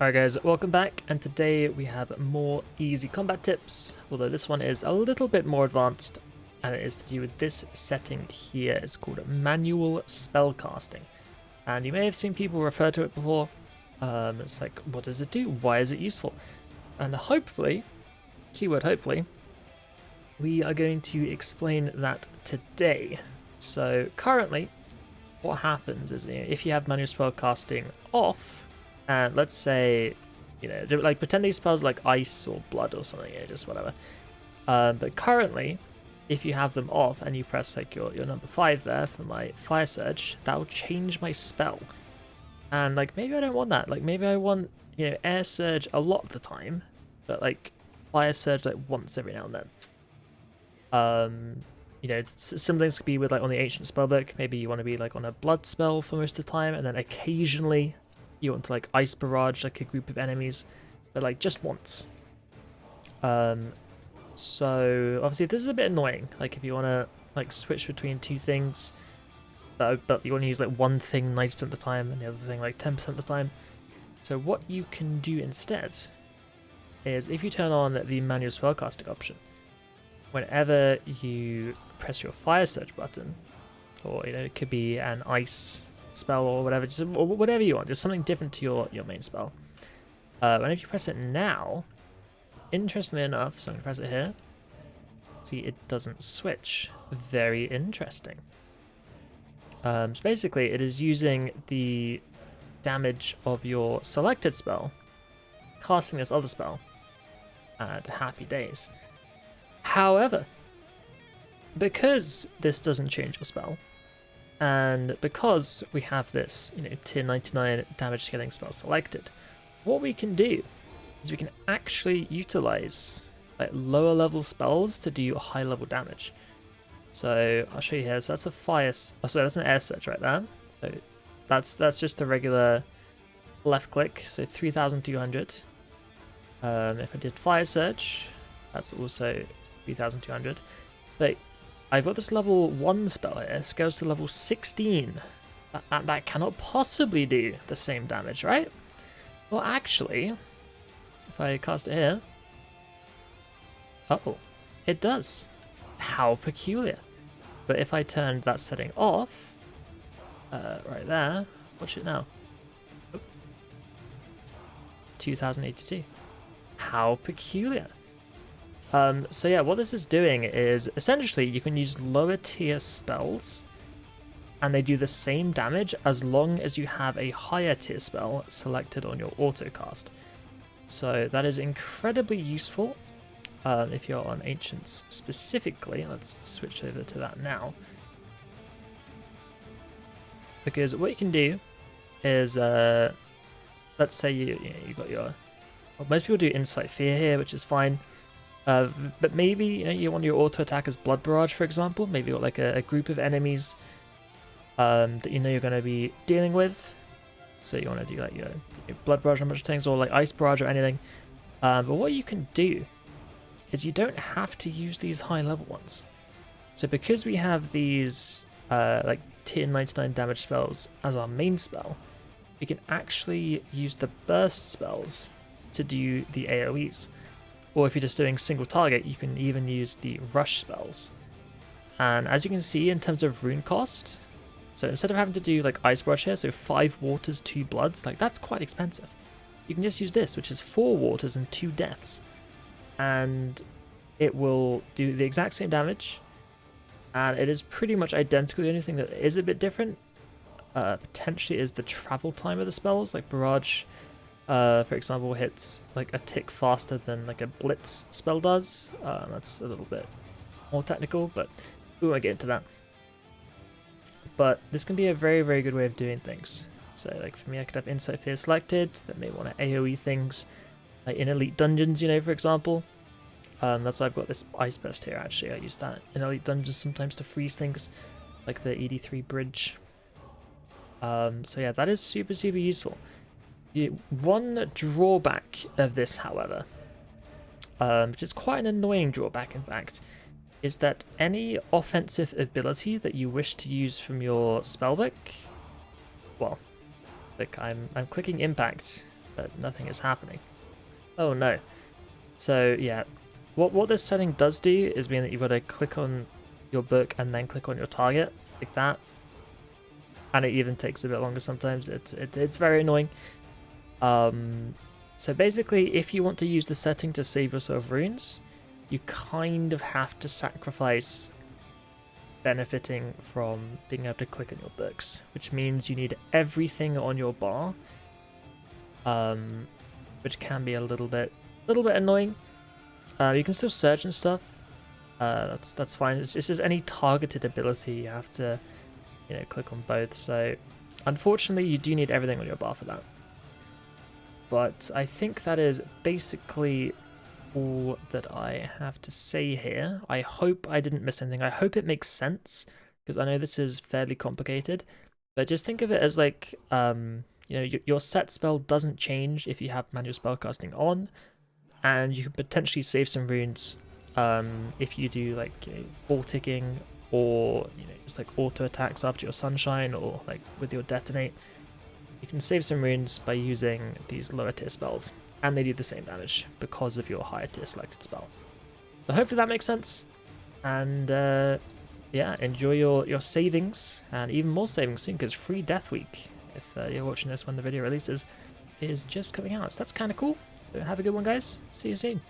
Alright guys, welcome back, and today we have more easy combat tips, although this one is a little bit more advanced, and it is to do with this setting here. It's called manual spellcasting, and you may have seen people refer to it before. It's like, what does it do? Why is it useful? And hopefully, keyword hopefully, we are going to explain that today. So currently, what happens is, if you have manual spellcasting off, and let's say, like pretend these spells like ice or blood or something, just whatever. But currently, if you have them off and you press like your number 5 there for my fire surge, that will change my spell. And like maybe I don't want that. Like maybe I want air surge a lot of the time, but like fire surge like once every now and then. Some things could be with like on the ancient spellbook. Maybe you want to be like on a blood spell for most of the time, and then occasionally you want to like ice barrage like a group of enemies, but like just once. So obviously this is a bit annoying, like if you want to like switch between two things, but you want to use like one thing 90% of the time and the other thing like 10% of the time. So what you can do instead is, if you turn on the manual spellcasting option, whenever you press your fire surge button, or it could be an ice spell or whatever, just or whatever you want, just something different to your main spell. And if you press it now, interestingly enough, so I'm gonna press it here. See, it doesn't switch. Very interesting. So basically, it is using the damage of your selected spell, casting this other spell, and happy days. However, because this doesn't change your spell, and because we have this, tier 99 damage scaling spell selected, what we can do is we can actually utilize like lower level spells to do high level damage. So I'll show you here. So that's a fire. Oh, sorry, that's an air surge right there. So that's just a regular left click. So 3,200. If I did fire surge, that's also 3,200. But I've got this level 1 spell here. This goes to level 16. That cannot possibly do the same damage, right? Well, actually, if I cast it here, oh, it does. How peculiar. But if I turned that setting off, right there, watch it now. Oh. 2082. How peculiar. So yeah, what this is doing is, essentially, you can use lower tier spells, and they do the same damage as long as you have a higher tier spell selected on your auto cast. So that is incredibly useful if you're on Ancients specifically. Let's switch over to that now. Because what you can do is, let's say you got your... Well, most people do Insight Fear here, which is fine. But maybe you want your auto attack as Blood Barrage, for example. Maybe you've got like a group of enemies that you're going to be dealing with. So you want to do like your Blood Barrage on a bunch of things, or like Ice Barrage or anything. But what you can do is you don't have to use these high level ones. So because we have these like tier 99 damage spells as our main spell, we can actually use the burst spells to do the AoEs. Or if you're just doing single target, you can even use the rush spells. And as you can see, in terms of rune cost, so instead of having to do like Ice Barrage here, so 5 waters, 2 bloods, like that's quite expensive. You can just use this, which is 4 waters and 2 deaths. And it will do the exact same damage. And it is pretty much identical. The only thing that is a bit different, potentially, is the travel time of the spells. Like Barrage, for example, hits like a tick faster than like a Blitz spell does. That's a little bit more technical, but we won't get into that. But this can be a very, very good way of doing things. So like for me, I could have Insight Fear selected, that may want to AoE things like in Elite Dungeons, for example. That's why I've got this Ice Burst here. Actually, I use that in Elite Dungeons sometimes to freeze things, like the ED3 bridge. So yeah, that is super, super useful. The one drawback of this, however, which is quite an annoying drawback in fact, is that any offensive ability that you wish to use from your spellbook, well, like I'm clicking impact but nothing is happening. Oh no. So yeah, what this setting does do is mean that you've got to click on your book and then click on your target like that, and it even takes a bit longer sometimes. It's very annoying. So basically, if you want to use the setting to save yourself runes, you kind of have to sacrifice benefiting from being able to click on your books, which means you need everything on your bar, which can be a little bit annoying. You can still search and stuff. That's fine. It's just any targeted ability you have to, click on both. So, unfortunately, you do need everything on your bar for that. But I think that is basically all that I have to say here. I hope I didn't miss anything. I hope it makes sense, because I know this is fairly complicated. But just think of it as like, your set spell doesn't change if you have manual spellcasting on, and you can potentially save some runes if you do like full ticking, or just like auto attacks after your sunshine, or like with your detonate. You can save some runes by using these lower tier spells, and they do the same damage because of your higher tier selected spell. So hopefully that makes sense, and yeah, enjoy your savings, and even more savings soon, because free death week, if you're watching this when the video releases, is just coming out. So that's kind of cool. So have a good one, guys. See you soon.